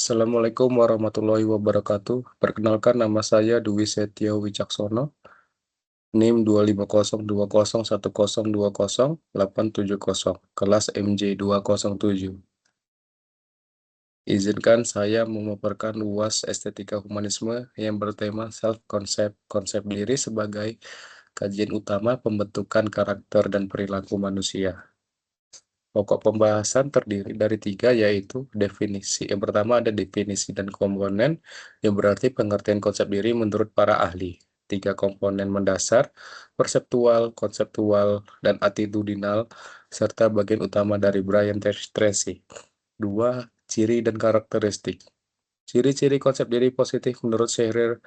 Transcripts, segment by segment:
Assalamualaikum warahmatullahi wabarakatuh. Perkenalkan nama saya Dwi Setio Wicaksono, NIM 2502010108700, kelas MJ207. Izinkan saya memaparkan UAS Estetika Humanisme yang bertema self-concept, konsep diri sebagai kajian utama pembentukan karakter dan perilaku manusia. Pokok pembahasan terdiri dari tiga, yaitu definisi. Yang pertama ada definisi dan komponen, yang berarti pengertian konsep diri menurut para ahli. Tiga komponen mendasar, perseptual, konseptual, dan attitudinal, serta bagian utama dari Brian Tracy. Dua, ciri dan karakteristik. Ciri-ciri konsep diri positif menurut Scherer,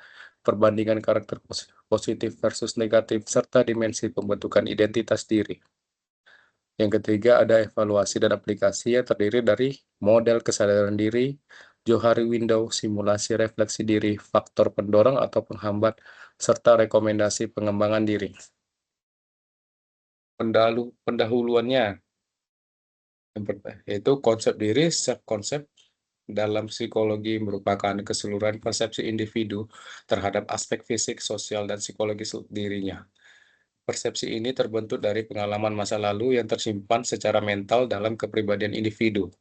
perbandingan karakter positif versus negatif, serta dimensi pembentukan identitas diri. Yang ketiga ada evaluasi dan aplikasi yang terdiri dari model kesadaran diri, Johari Window, simulasi refleksi diri, faktor pendorong atau penghambat, serta rekomendasi pengembangan diri. Pendahuluannya, yaitu konsep diri, self-concept dalam psikologi merupakan keseluruhan persepsi individu terhadap aspek fisik, sosial, dan psikologis dirinya. Persepsi ini terbentuk dari pengalaman masa lalu yang tersimpan secara mental dalam kepribadian individu.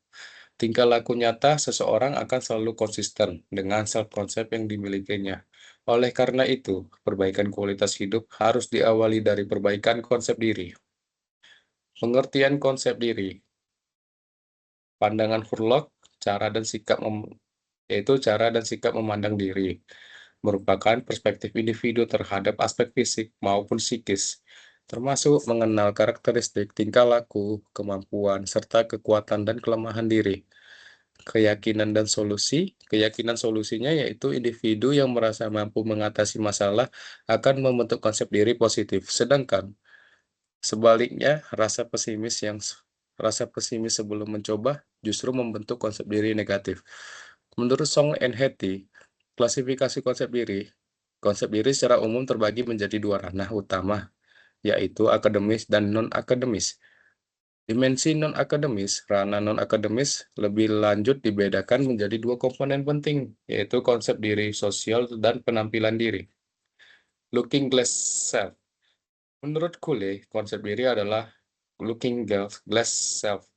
Tingkah laku nyata seseorang akan selalu konsisten dengan self-concept yang dimilikinya. Oleh karena itu, perbaikan kualitas hidup harus diawali dari perbaikan konsep diri. Pengertian konsep diri. Pandangan Hurlock, yaitu cara dan sikap memandang diri, merupakan perspektif individu terhadap aspek fisik maupun psikis, termasuk mengenal karakteristik tingkah laku, kemampuan, serta kekuatan dan kelemahan diri. Keyakinan dan solusi. Keyakinan solusinya yaitu individu yang merasa mampu mengatasi masalah akan membentuk konsep diri positif. Sedangkan sebaliknya, rasa pesimis sebelum mencoba justru membentuk konsep diri negatif. Menurut Song and Hattie, klasifikasi konsep diri secara umum terbagi menjadi dua ranah utama, yaitu akademis dan non-akademis. Dimensi non-akademis, ranah non-akademis lebih lanjut dibedakan menjadi dua komponen penting, yaitu konsep diri sosial dan penampilan diri. Looking glass self. Menurut Cooley, konsep diri adalah looking glass self,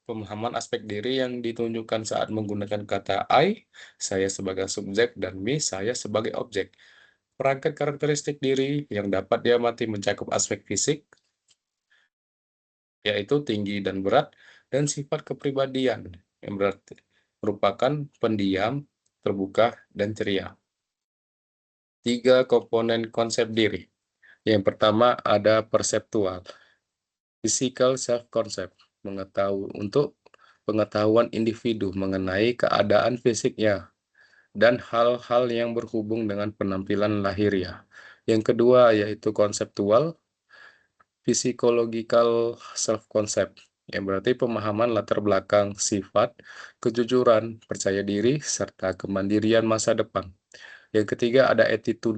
pemahaman aspek diri yang ditunjukkan saat menggunakan kata I, saya sebagai subjek, dan me, saya sebagai objek. Perangkat karakteristik diri yang dapat diamati mencakup aspek fisik, yaitu tinggi dan berat, dan sifat kepribadian yang berarti merupakan pendiam, terbuka, dan ceria. Tiga komponen konsep diri. Yang pertama ada perseptual, physical self-concept, untuk pengetahuan individu mengenai keadaan fisiknya dan hal-hal yang berhubung dengan penampilan lahiriah. Yang kedua yaitu konseptual, physiological self-concept, yang berarti pemahaman latar belakang, sifat, kejujuran, percaya diri, serta kemandirian masa depan. Yang ketiga ada attitude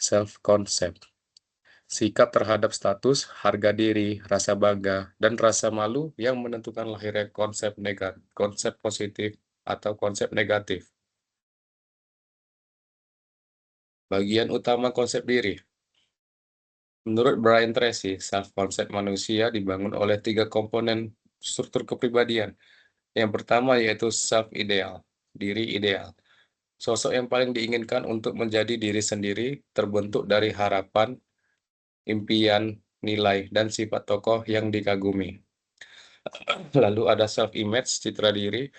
self-concept, sikap terhadap status, harga diri, rasa bangga, dan rasa malu yang menentukan lahirnya konsep positif atau konsep negatif. Bagian utama konsep diri. Menurut Brian Tracy, self-concept manusia dibangun oleh tiga komponen struktur kepribadian. Yang pertama yaitu self-ideal, diri ideal. Sosok yang paling diinginkan untuk menjadi diri sendiri terbentuk dari harapan, impian, nilai, dan sifat tokoh yang dikagumi. Lalu ada self-image, citra diri,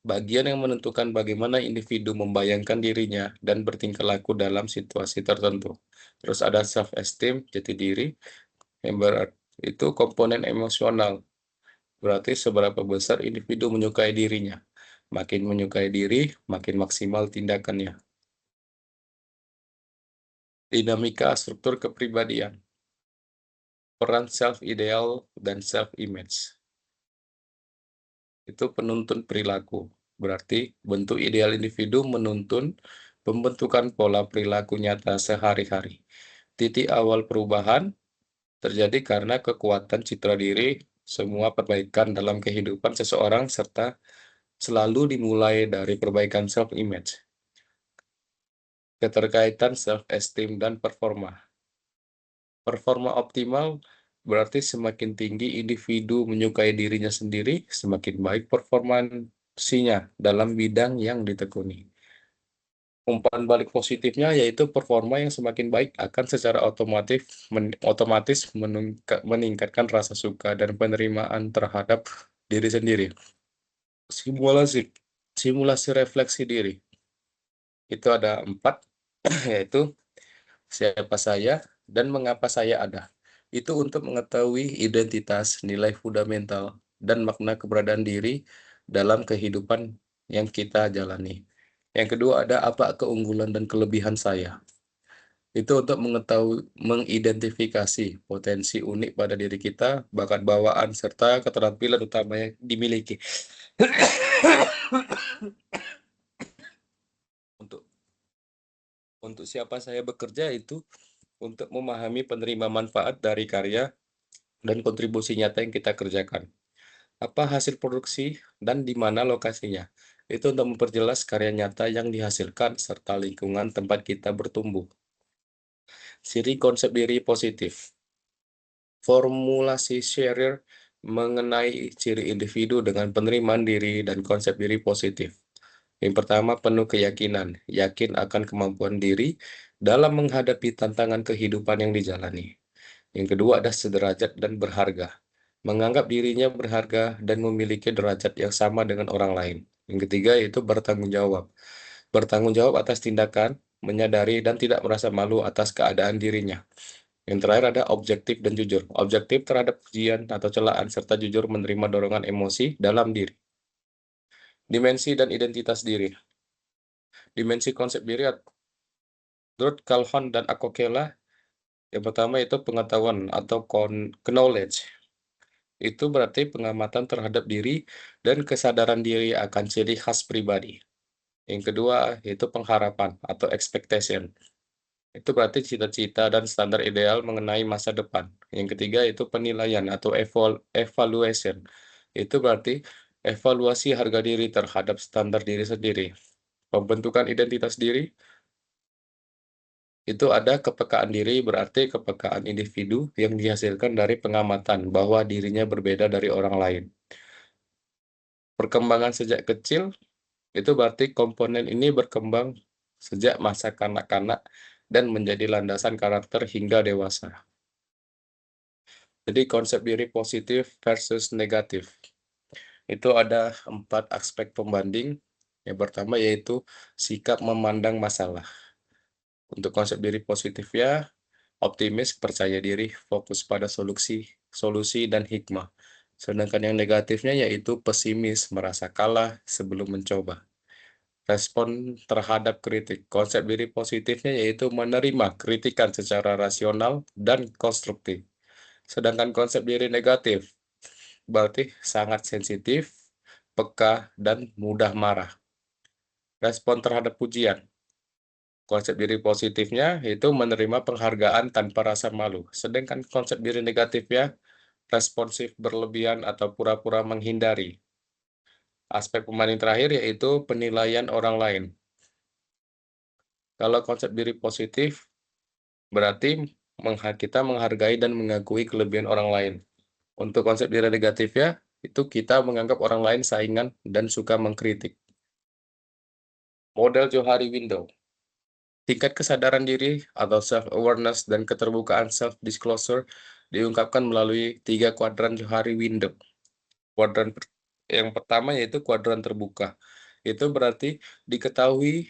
bagian yang menentukan bagaimana individu membayangkan dirinya dan bertingkah laku dalam situasi tertentu. Terus ada self-esteem, jati diri, yang itu komponen emosional, berarti seberapa besar individu menyukai dirinya. Makin menyukai diri, makin maksimal tindakannya. Dinamika struktur kepribadian. Peran self-ideal dan self-image. Itu penuntun perilaku. Berarti bentuk ideal individu menuntun pembentukan pola perilaku nyata sehari-hari. Titik awal perubahan terjadi karena kekuatan citra diri, semua perbaikan dalam kehidupan seseorang, serta selalu dimulai dari perbaikan self-image, keterkaitan self-esteem, dan performa. Performa optimal berarti semakin tinggi individu menyukai dirinya sendiri, semakin baik performansinya dalam bidang yang ditekuni. Umpan balik positifnya yaitu performa yang semakin baik akan secara otomatis meningkatkan rasa suka dan penerimaan terhadap diri sendiri. Simulasi simulasi refleksi diri itu ada 4, yaitu siapa saya dan mengapa saya ada. Itu untuk mengetahui identitas, nilai fundamental, dan makna keberadaan diri dalam kehidupan yang kita jalani. Yang kedua ada apa keunggulan dan kelebihan saya. Itu untuk mengetahui, mengidentifikasi potensi unik pada diri kita, bakat bawaan, serta keterampilan utama yang dimiliki. Untuk untuk siapa saya bekerja itu untuk memahami penerima manfaat dari karya dan kontribusi nyata yang kita kerjakan. Apa hasil produksi dan di mana lokasinya. Itu untuk memperjelas karya nyata yang dihasilkan serta lingkungan tempat kita bertumbuh. Ciri konsep diri positif. Formulasi Scherer mengenai ciri individu dengan penerimaan diri dan konsep diri positif. Yang pertama, penuh keyakinan, yakin akan kemampuan diri dalam menghadapi tantangan kehidupan yang dijalani. Yang kedua ada sederajat dan berharga, menganggap dirinya berharga dan memiliki derajat yang sama dengan orang lain. Yang ketiga yaitu bertanggung jawab atas tindakan, menyadari dan tidak merasa malu atas keadaan dirinya. Yang terakhir ada objektif dan jujur, objektif terhadap pujian atau celaan serta jujur menerima dorongan emosi dalam diri. Dimensi dan identitas diri. Dimensi konsep diri menurut Calhoun dan Akokela, yang pertama itu pengetahuan atau knowledge. Itu berarti pengamatan terhadap diri dan kesadaran diri akan ciri khas pribadi. Yang kedua itu pengharapan atau expectation. Itu berarti cita-cita dan standar ideal mengenai masa depan. Yang ketiga itu penilaian atau evaluation. Itu berarti evaluasi harga diri terhadap standar diri sendiri. Pembentukan identitas diri itu ada kepekaan diri, berarti kepekaan individu yang dihasilkan dari pengamatan bahwa dirinya berbeda dari orang lain. Perkembangan sejak kecil itu berarti komponen ini berkembang sejak masa kanak-kanak dan menjadi landasan karakter hingga dewasa. Jadi konsep diri positif versus negatif. Itu ada 4 aspek pembanding. Yang pertama yaitu sikap memandang masalah. Untuk konsep diri positif ya, optimis, percaya diri, fokus pada solusi dan hikmah. Sedangkan yang negatifnya yaitu pesimis, merasa kalah sebelum mencoba. Respon terhadap kritik. Konsep diri positifnya yaitu menerima kritikan secara rasional dan konstruktif. Sedangkan konsep diri negatif berarti sangat sensitif, peka, dan mudah marah. Respon terhadap pujian. Konsep diri positifnya itu menerima penghargaan tanpa rasa malu. Sedangkan konsep diri negatifnya responsif berlebihan atau pura-pura menghindari. Aspek pembanding terakhir yaitu penilaian orang lain. Kalau konsep diri positif berarti kita menghargai dan mengakui kelebihan orang lain. Untuk konsep diri negatifnya itu kita menganggap orang lain saingan dan suka mengkritik. Model Johari Window. Tingkat kesadaran diri atau self-awareness dan keterbukaan self-disclosure diungkapkan melalui 3 kuadran Johari Window. Kuadran yang pertama yaitu kuadran terbuka. Itu berarti diketahui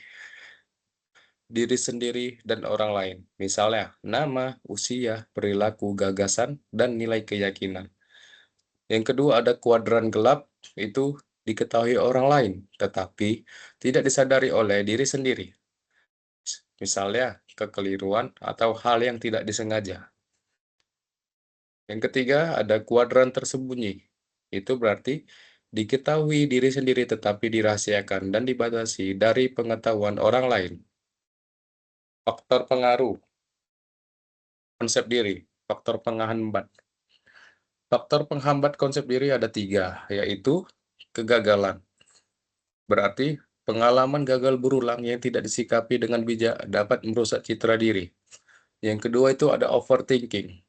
diri sendiri dan orang lain. Misalnya, nama, usia, perilaku, gagasan, dan nilai keyakinan. Yang kedua ada kuadran gelap, itu diketahui orang lain, tetapi tidak disadari oleh diri sendiri. Misalnya, kekeliruan atau hal yang tidak disengaja. Yang ketiga ada kuadran tersembunyi. Itu berarti diketahui diri sendiri tetapi dirahasiakan dan dibatasi dari pengetahuan orang lain. Faktor pengaruh konsep diri, faktor penghambat. Faktor penghambat konsep diri ada 3, yaitu kegagalan. Berarti pengalaman gagal berulang yang tidak disikapi dengan bijak dapat merusak citra diri. Yang kedua itu ada overthinking.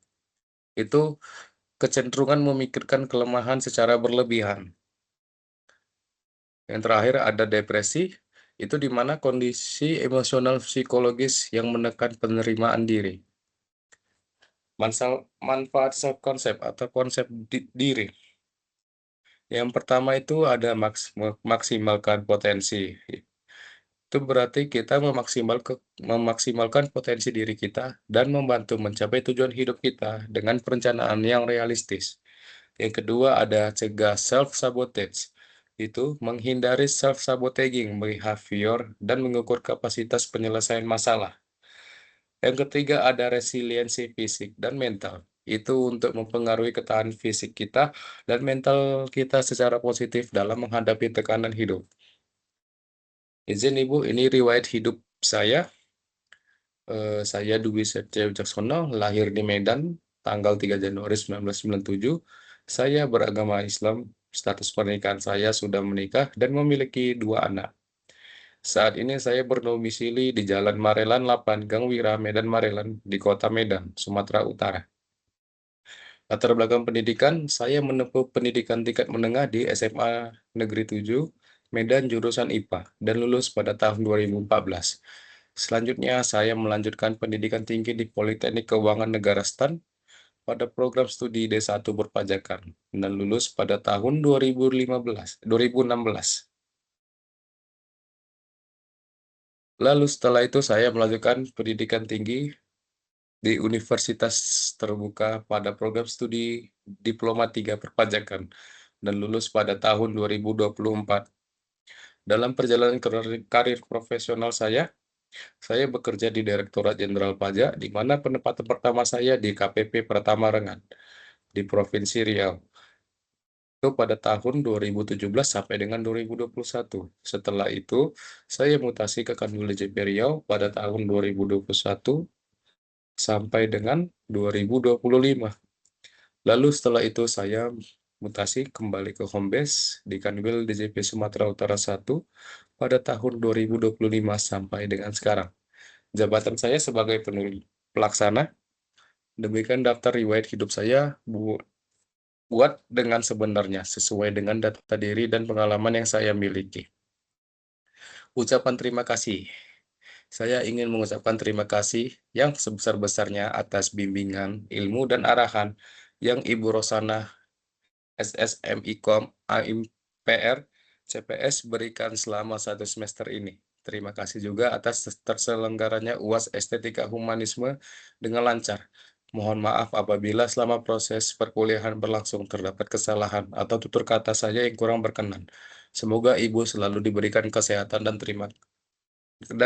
Itu kecenderungan memikirkan kelemahan secara berlebihan. Yang terakhir ada depresi, itu di mana kondisi emosional psikologis yang menekan penerimaan diri. Manfaat self-concept atau konsep diri. Yang pertama itu ada maksimalkan potensi. Itu berarti kita memaksimalkan potensi diri kita dan membantu mencapai tujuan hidup kita dengan perencanaan yang realistis. Yang kedua ada cegah self-sabotage. Itu menghindari self-sabotaging behavior dan mengukur kapasitas penyelesaian masalah. Yang ketiga ada resiliensi fisik dan mental. Itu untuk mempengaruhi ketahanan fisik kita dan mental kita secara positif dalam menghadapi tekanan hidup. Izin Ibu, ini riwayat hidup saya. Saya Dwi Setya Wicaksono, lahir di Medan, tanggal 3 Januari 1997. Saya beragama Islam, status pernikahan saya sudah menikah dan memiliki 2 anak. Saat ini saya berdomisili di Jalan Marelan 8, Gang Wira, Medan Marelan, di Kota Medan, Sumatera Utara. Latar belakang pendidikan, saya menempuh pendidikan tingkat menengah di SMA Negeri 7, Medan jurusan IPA, dan lulus pada tahun 2014. Selanjutnya, saya melanjutkan pendidikan tinggi di Politeknik Keuangan Negara STAN pada program studi D1 Perpajakan, dan lulus pada tahun 2016. Lalu setelah itu saya melanjutkan pendidikan tinggi di Universitas Terbuka pada program studi Diploma 3 Perpajakan dan lulus pada tahun 2024. Dalam perjalanan karir profesional saya bekerja di Direktorat Jenderal Pajak, di mana penempatan pertama saya di KPP Pratama Rengan di Provinsi Riau. Itu pada tahun 2017 sampai dengan 2021. Setelah itu, saya mutasi ke Kanwil DJP Riau pada tahun 2021 sampai dengan 2025. Lalu setelah itu saya mutasi kembali ke home base di Kanwil DJP Sumatera Utara 1 pada tahun 2025 sampai dengan sekarang. Jabatan saya sebagai pelaksana. Demikian daftar riwayat hidup saya buat dengan sebenarnya sesuai dengan data diri dan pengalaman yang saya miliki. Ucapan terima kasih. Saya ingin mengucapkan terima kasih yang sebesar-besarnya atas bimbingan, ilmu, dan arahan yang Ibu Rosana SSMIKOM AIMPR CPS berikan selama 1 semester ini. Terima kasih juga atas terselenggaranya UAS Estetika Humanisme dengan lancar. Mohon maaf apabila selama proses perkuliahan berlangsung terdapat kesalahan atau tutur kata saya yang kurang berkenan. Semoga Ibu selalu diberikan kesehatan dan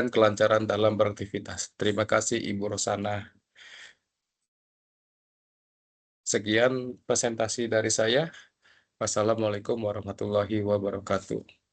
kelancaran dalam beraktivitas. Terima kasih Ibu Rosana. Sekian presentasi dari saya. Wassalamualaikum warahmatullahi wabarakatuh.